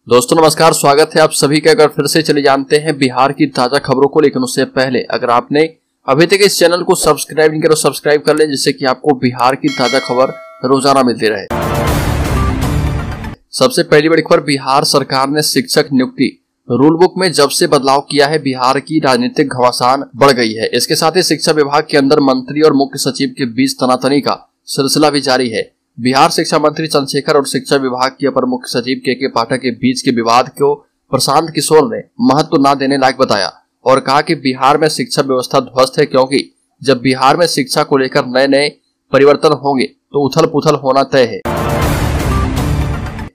दोस्तों नमस्कार, स्वागत है आप सभी का। अगर फिर से चले जानते हैं बिहार की ताजा खबरों को, लेकिन उससे पहले अगर आपने अभी तक इस चैनल को सब्सक्राइब नहीं किया तो सब्सक्राइब कर लें, जिससे कि आपको बिहार की ताजा खबर रोजाना मिलती रहे। सबसे पहली बड़ी खबर, बिहार सरकार ने शिक्षक नियुक्ति रूल बुक में जब से बदलाव किया है, बिहार की राजनीतिक घमासान बढ़ गई है। इसके साथ ही शिक्षा विभाग के अंदर मंत्री और मुख्य सचिव के बीच तनातनी का सिलसिला भी जारी है। बिहार शिक्षा मंत्री चंद्रशेखर और शिक्षा विभाग के अपर मुख्य सचिव के पाठक के बीच के विवाद को प्रशांत किशोर ने महत्व न देने लायक बताया और कहा कि बिहार में शिक्षा व्यवस्था ध्वस्त है, क्योंकि जब बिहार में शिक्षा को लेकर नए नए परिवर्तन होंगे तो उथल पुथल होना तय है।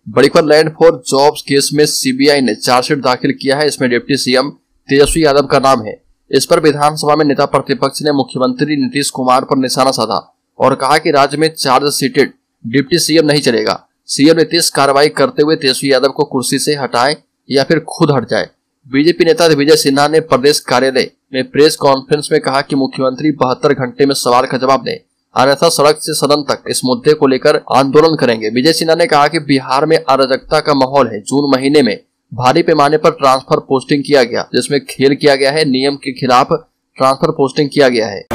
बड़ी खबर, लैंड फॉर जॉब्स केस में सीबीआई ने चार्जशीट दाखिल किया है। इसमें डिप्टी सीएम तेजस्वी यादव का नाम है। इस पर विधानसभा में नेता प्रतिपक्ष ने मुख्यमंत्री नीतीश कुमार पर निशाना साधा और कहा कि राज्य में चार्ज सीटेड डिप्टी सीएम नहीं चलेगा। सीएम नीतीश कार्रवाई करते हुए तेजस्वी यादव को कुर्सी से हटाएं या फिर खुद हट जाए। बीजेपी नेता विजय सिन्हा ने प्रदेश कार्यालय में प्रेस कॉन्फ्रेंस में कहा कि मुख्यमंत्री 72 घंटे में सवाल का जवाब दें, अन्यथा सड़क से सदन तक इस मुद्दे को लेकर आंदोलन करेंगे। विजय सिन्हा ने कहा कि बिहार में अराजकता का माहौल है। जून महीने में भारी पैमाने पर ट्रांसफर पोस्टिंग किया गया, जिसमें खेल किया गया है। नियम के खिलाफ ट्रांसफर पोस्टिंग किया गया है।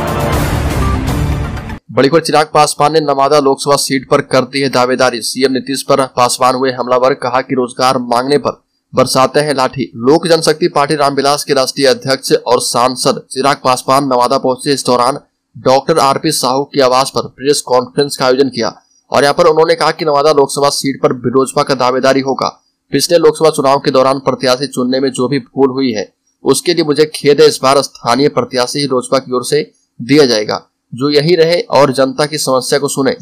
बड़ी खबर, चिराग पासवान ने नवादा लोकसभा सीट पर कर दी है दावेदारी। सीएम नीतीश पर पासवान हुए हमलावर, कहा कि रोजगार मांगने पर बरसाते हैं लाठी। लोक जनशक्ति पार्टी रामविलास के राष्ट्रीय अध्यक्ष और सांसद चिराग पासवान नवादा पहुंचे। इस दौरान डॉक्टर आरपी साहू के आवास पर प्रेस कॉन्फ्रेंस का आयोजन किया और यहाँ पर उन्होंने कहा कि नवादा लोकसभा सीट पर भाजपा का दावेदारी होगा। पिछले लोकसभा चुनाव के दौरान प्रत्याशी चुनने में जो भी भूल हुई है उसके लिए मुझे खेद है। इस बार स्थानीय प्रत्याशी ही भाजपा की ओर से दिया जाएगा, जो यही रहे और जनता की समस्या को सुने।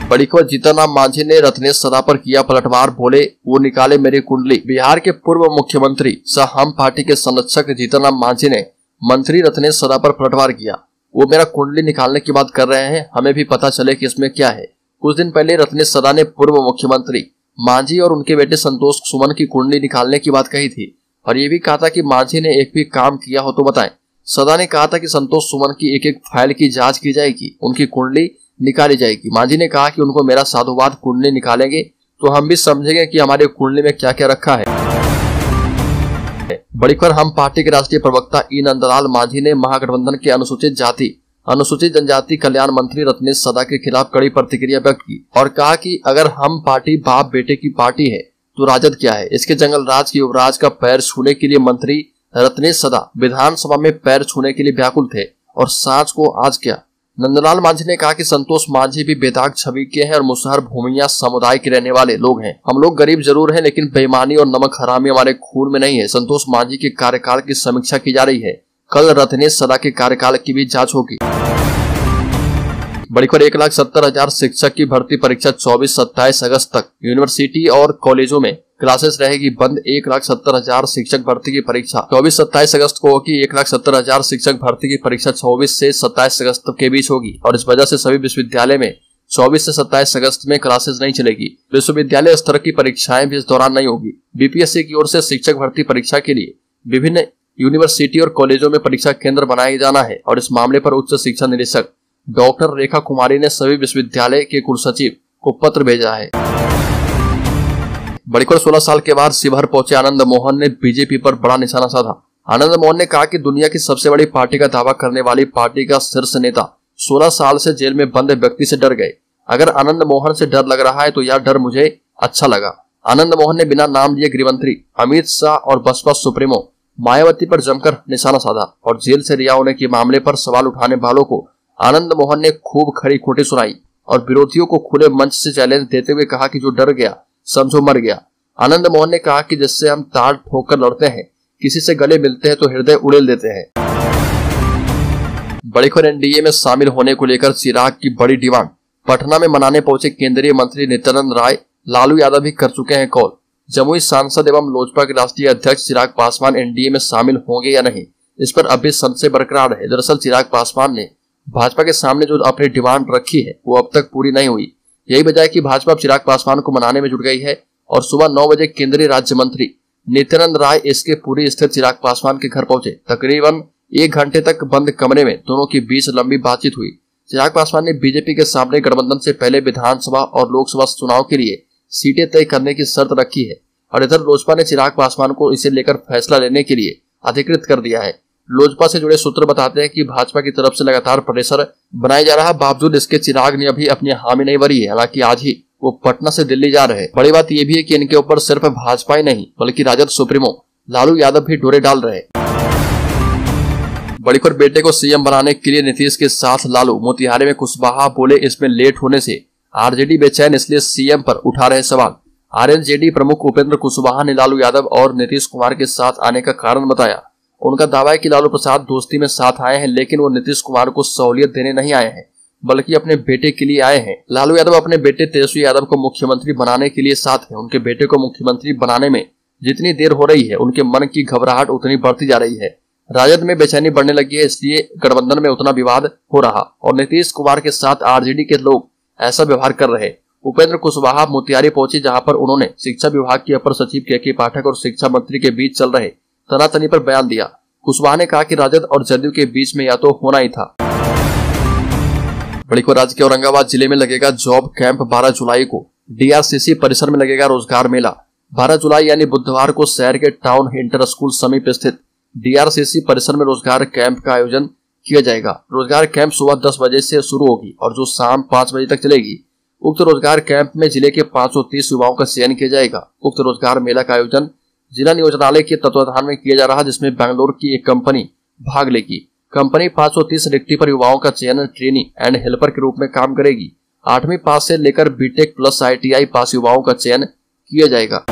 बड़ी खबर, जीतन राम मांझी ने रत्नेश सदा पर किया पलटवार, बोले वो निकाले मेरी कुंडली। बिहार के पूर्व मुख्यमंत्री सह हम पार्टी के संरक्षक जीतन राम मांझी ने मंत्री रत्नेश सदा पर पलटवार किया। वो मेरा कुंडली निकालने की बात कर रहे हैं, हमें भी पता चले कि इसमें क्या है। कुछ दिन पहले रत्नेश सदा ने पूर्व मुख्यमंत्री मांझी और उनके बेटे संतोष सुमन की कुंडली निकालने की बात कही थी और ये भी कहा था कि मांझी ने एक भी काम किया हो तो बताएं। सदा ने कहा था कि संतोष सुमन की एक एक फाइल की जांच की जाएगी, उनकी कुंडली निकाली जाएगी। मांझी ने कहा कि उनको मेरा साधुवाद कुंडली निकालेंगे तो हम भी समझेंगे कि हमारे कुंडली में क्या क्या रखा है। बड़ी खबर, हम पार्टी के राष्ट्रीय प्रवक्ता ई नंदलाल मांझी ने महागठबंधन के अनुसूचित जनजाति कल्याण मंत्री रत्नेश सदा के खिलाफ कड़ी प्रतिक्रिया व्यक्त की और कहा कि अगर हम पार्टी बाप बेटे की पार्टी है तो राजद क्या है। इसके जंगल राज की युवराज का पैर छूने के लिए मंत्री रत्नेश सदा विधानसभा में पैर छूने के लिए व्याकुल थे और सांच को आज क्या। नंदलाल मांझी ने कहा कि संतोष मांझी भी बेदाग छवि के हैं और मुसहर भूमिया समुदाय के रहने वाले लोग हैं। हम लोग गरीब जरूर हैं, लेकिन बेईमानी और नमक हरामी हमारे खून में नहीं है। संतोष मांझी के कार्यकाल की समीक्षा की जा रही है। कल रत्नेश सदा के कार्यकाल की भी जांच होगी। बड़ी खबर, 1,70,000 शिक्षक की भर्ती परीक्षा 24-27 अगस्त तक यूनिवर्सिटी और कॉलेजों में क्लासेस रहेगी बंद। 1,70,000 शिक्षक भर्ती की परीक्षा 24-27 अगस्त को होगी। 1,70,000 शिक्षक भर्ती की परीक्षा 24 से 27 अगस्त के बीच होगी और इस वजह से सभी विश्वविद्यालय में 24 से 27 अगस्त में क्लासेस नहीं चलेगी। विश्वविद्यालय स्तर की परीक्षाएं भी इस दौरान नहीं होगी। बीपीएससी की ओर से शिक्षक भर्ती परीक्षा के लिए विभिन्न यूनिवर्सिटी और कॉलेजों में परीक्षा केंद्र बनाए जाना है और इस मामले पर उच्च शिक्षा निदेशक डॉक्टर रेखा कुमारी ने सभी विश्वविद्यालय के कुलसचिव को पत्र भेजा है। बड़ी खबर, 16 साल के बाद शिवहर पहुंचे आनंद मोहन ने बीजेपी पर बड़ा निशाना साधा। आनंद मोहन ने कहा कि दुनिया की सबसे बड़ी पार्टी का दावा करने वाली पार्टी का शीर्ष नेता 16 साल से जेल में बंद व्यक्ति से डर गए। अगर आनंद मोहन से डर लग रहा है तो यह डर मुझे अच्छा लगा। आनंद मोहन ने बिना नाम लिए गृहमंत्री अमित शाह और बसपा सुप्रीमो मायावती पर जमकर निशाना साधा और जेल से रिहा होने के मामले पर सवाल उठाने वालों को आनंद मोहन ने खूब खड़ी खोटी सुनाई और विरोधियों को खुले मंच से चैलेंज देते हुए कहा कि जो डर गया समझो मर गया। आनंद मोहन ने कहा कि जिससे हम ताड़ ठोक कर लड़ते हैं, किसी से गले मिलते हैं तो हृदय उड़ेल देते हैं। बड़ी खबर, एनडीए में शामिल होने को लेकर चिराग की बड़ी डिमांड। पटना में मनाने पहुंचे केंद्रीय मंत्री नित्यानंद राय, लालू यादव भी कर चुके हैं कॉल। जमुई सांसद एवं लोजपा के राष्ट्रीय अध्यक्ष चिराग पासवान एनडीए में शामिल होंगे या नहीं, इस पर अभी संशय बरकरार है। दरअसल चिराग पासवान ने भाजपा के सामने जो अपनी डिमांड रखी है वो अब तक पूरी नहीं हुई। यही वजह है कि भाजपा चिराग पासवान को मनाने में जुट गई है और सुबह 9 बजे केंद्रीय राज्य मंत्री नित्यानंद राय इसके पुरी स्थित चिराग पासवान के घर पहुंचे। तकरीबन 1 घंटे तक बंद कमरे में दोनों के बीच लंबी बातचीत हुई। चिराग पासवान ने बीजेपी के सामने गठबंधन से पहले विधानसभा और लोकसभा चुनाव के लिए सीटें तय करने की शर्त रखी है और इधर लोजपा ने चिराग पासवान को इसे लेकर फैसला लेने के लिए अधिकृत कर दिया है। लोजपा से जुड़े सूत्र बताते हैं कि भाजपा की तरफ से लगातार प्रेशर बनाया जा रहा, बावजूद इसके चिराग ने अभी अपनी हामी नहीं भरी है। हालांकि आज ही वो पटना से दिल्ली जा रहे हैं। बड़ी बात यह भी है कि इनके ऊपर सिर्फ भाजपा ही नहीं बल्कि राजद सुप्रीमो लालू यादव भी डोरे डाल रहे हैं। बड़ी खबर, बेटे को सीएम बनाने के लिए नीतीश के साथ लालू। मोतिहारी में कुशवाहा बोले इसमें लेट होने से आरजेडी बेचैन, इसलिए सीएम पर उठा रहे सवाल। आरजेडी प्रमुख उपेंद्र कुशवाहा ने लालू यादव और नीतीश कुमार के साथ आने का कारण बताया। उनका दावा है कि लालू प्रसाद दोस्ती में साथ आए हैं, लेकिन वो नीतीश कुमार को सहूलियत देने नहीं आए हैं बल्कि अपने बेटे के लिए आए हैं। लालू यादव अपने बेटे तेजस्वी यादव को मुख्यमंत्री बनाने के लिए साथ हैं। उनके बेटे को मुख्यमंत्री बनाने में जितनी देर हो रही है, उनके मन की घबराहट उतनी बढ़ती जा रही है। राजद में बेचैनी बढ़ने लगी है, इसलिए गठबंधन में उतना विवाद हो रहा और नीतीश कुमार के साथ आरजेडी के लोग ऐसा व्यवहार कर रहे। उपेंद्र कुशवाहा मोतिहारी पहुंचे, जहां पर उन्होंने शिक्षा विभाग के अपर सचिव के पाठक और शिक्षा मंत्री के बीच चल रहे तनातनी पर बयान दिया। कुशवाहा ने कहा कि राजद और जदयू के बीच में या तो होना ही था। बड़ी खबर, राज्य के औरंगाबाद जिले में लगेगा जॉब कैंप। 12 जुलाई को डीआरसीसी परिसर में लगेगा रोजगार मेला। 12 जुलाई यानी बुधवार को शहर के टाउन इंटर स्कूल समीप स्थित डीआरसीसी परिसर में रोजगार कैंप का आयोजन किया जाएगा। रोजगार कैंप सुबह 10 बजे से शुरू होगी और जो शाम 5 बजे तक चलेगी। उक्त रोजगार कैंप में जिले के 530 युवाओं का चयन किया जाएगा। उक्त रोजगार मेला का आयोजन जिला नियोजनालय के तत्वाधान में किया जा रहा है, जिसमें बेंगलोर की एक कंपनी भाग लेगी। कंपनी 530 रिक्ति पर युवाओं का चयन ट्रेनी एंड हेल्पर के रूप में काम करेगी। 8वीं पास से लेकर बीटेक प्लस ITI पास युवाओं का चयन किया जाएगा।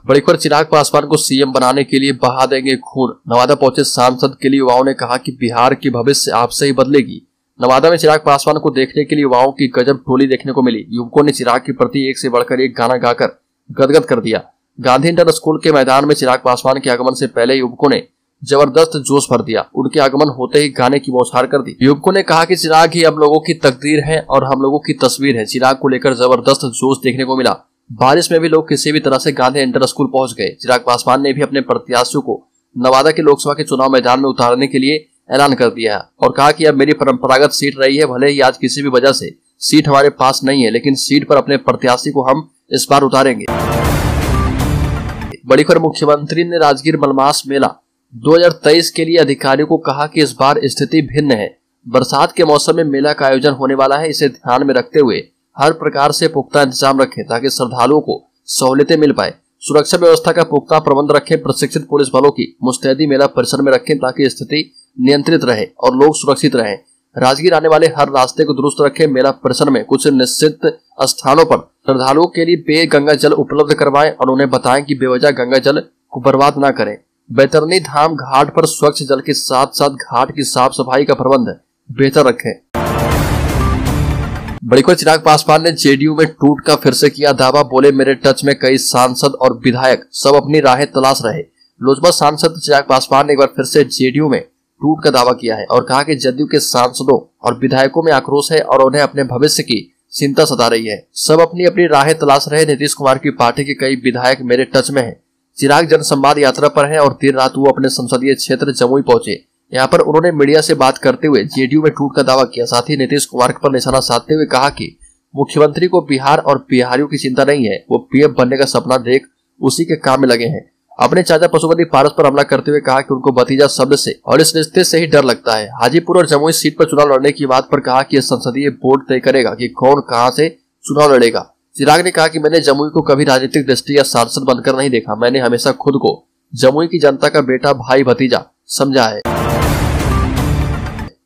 बड़ी खबर, चिराग पासवान को सीएम बनाने के लिए बहा देंगे खून। नवादा पहुंचे सांसद के लिए युवाओं ने कहा कि बिहार की भविष्य आपसे ही बदलेगी। नवादा में चिराग पासवान को देखने के लिए युवाओं की गजब टोली देखने को मिली। युवकों ने चिराग के प्रति एक से बढ़कर एक गाना गाकर गदगद कर दिया। गांधी इंटर स्कूल के मैदान में चिराग पासवान के आगमन से पहले युवकों ने जबरदस्त जोश भर दिया। उनके आगमन होते ही गाने की बौछार कर दी। युवकों ने कहा कि चिराग ही हम लोगों की तकदीर है और हम लोगों की तस्वीर है। चिराग को लेकर जबरदस्त जोश देखने को मिला। बारिश में भी लोग किसी भी तरह से गांधी इंटर स्कूल पहुंच गए। चिराग पासवान ने भी अपने प्रत्याशियों को नवादा के लोकसभा के चुनाव मैदान में उतारने के लिए ऐलान कर दिया है और कहा कि अब मेरी परंपरागत सीट रही है, भले ही आज किसी भी वजह से सीट हमारे पास नहीं है, लेकिन सीट पर अपने प्रत्याशी को हम इस बार उतारेंगे। बड़ी खबर, मुख्यमंत्री ने राजगीर मलमास मेला 2023 के लिए अधिकारियों को कहा कि इस बार स्थिति भिन्न है। बरसात के मौसम में मेला का आयोजन होने वाला है, इसे ध्यान में रखते हुए हर प्रकार से पुख्ता इंतजाम रखें ताकि श्रद्धालुओं को सहूलियतें मिल पाए। सुरक्षा व्यवस्था का पुख्ता प्रबंध रखें। प्रशिक्षित पुलिस बलों की मुस्तैदी मेला परिसर में रखें ताकि स्थिति नियंत्रित रहे और लोग सुरक्षित रहें। राजगीर आने वाले हर रास्ते को दुरुस्त रखें। मेला परिसर में कुछ निश्चित स्थानों पर श्रद्धालुओं के लिए पेय गंगा जल उपलब्ध करवाएं और उन्हें बताएं कि बेवजह गंगा जल को बर्बाद न करें। बैतरनी धाम घाट पर स्वच्छ जल के साथ साथ घाट की साफ सफाई का प्रबंध बेहतर रखें। बड़ी खबर, चिराग पासवान ने जेडीयू में टूट का फिर से किया दावा। बोले मेरे टच में कई सांसद और विधायक सब अपनी राहें तलाश रहे। लोजपा सांसद चिराग पासवान ने एक बार फिर से जेडीयू में टूट का दावा किया है और कहा कि जदयू के सांसदों और विधायकों में आक्रोश है और उन्हें अपने भविष्य की चिंता सता रही है। सब अपनी अपनी राहें तलाश रहे। नीतीश कुमार की पार्टी के कई विधायक मेरे टच में हैं। चिराग जनसंवाद यात्रा पर है और देर रात वो अपने संसदीय क्षेत्र जमुई पहुंचे। यहाँ पर उन्होंने मीडिया से बात करते हुए जेडीयू में टूट का दावा किया। साथ ही नीतीश कुमार पर निशाना साधते हुए कहा कि मुख्यमंत्री को बिहार और बिहारियों की चिंता नहीं है, वो पीएम बनने का सपना देख उसी के काम में लगे हैं। अपने चाचा पशुपति पारस पर हमला करते हुए कहा कि उनको भतीजा शब्द से और इस रिश्ते से ही डर लगता है। हाजीपुर और जमुई सीट पर चुनाव लड़ने की बात पर कहा कि संसदीय बोर्ड तय करेगा कि कौन कहां से चुनाव लड़ेगा। चिराग ने कहा कि मैंने जमुई को कभी राजनीतिक दृष्टि या सांसद बनकर नहीं देखा। मैंने हमेशा खुद को जमुई की जनता का बेटा भाई भतीजा समझा है।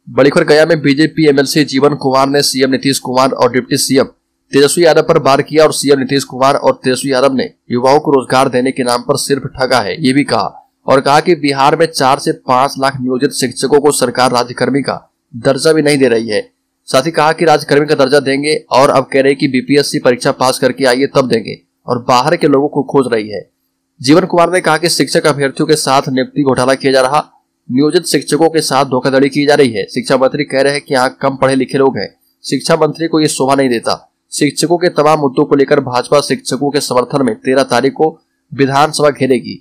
बड़ी खबर, गया में बीजेपी एमएलसी जीवन कुमार ने सीएम नीतीश कुमार और डिप्टी सीएम तेजस्वी यादव पर वार किया और सीएम नीतीश कुमार और तेजस्वी यादव ने युवाओं को रोजगार देने के नाम पर सिर्फ ठगा है, ये भी कहा और कहा कि बिहार में 4 से 5 लाख नियोजित शिक्षकों को सरकार राज्यकर्मी का दर्जा भी नहीं दे रही है। साथ ही कहा कि राज्यकर्मी का दर्जा देंगे और अब कह रहे कि बीपीएससी परीक्षा पास करके आइए तब देंगे और बाहर के लोगों को खोज रही है। जीवन कुमार ने कहा कि शिक्षक अभ्यर्थियों के साथ नियुक्ति घोटाला किया जा रहा, नियोजित शिक्षकों के साथ धोखाधड़ी की जा रही है। शिक्षा मंत्री कह रहे हैं कि यहाँ कम पढ़े लिखे लोग हैं। शिक्षा मंत्री को ये शोभा नहीं देता। शिक्षकों के तमाम मुद्दों को लेकर भाजपा शिक्षकों के समर्थन में 13 तारीख को विधानसभा घेरेगी।